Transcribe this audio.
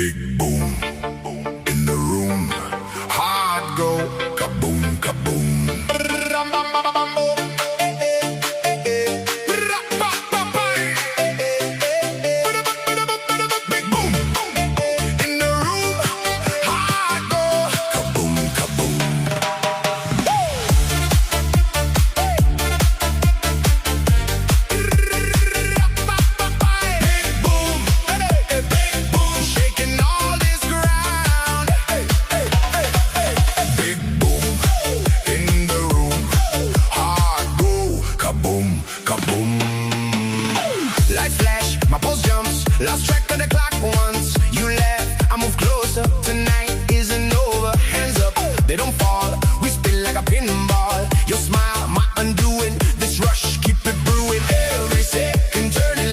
Big boom in the room. Hard go kaboom kaboom. Big boom in the room. Hard go kaboom kaboom. Big boom, shaking all this ground. Big boom in the room. Hard go kaboom kaboom. Lights flash, my pulse jumps. Lost track of the clock for once.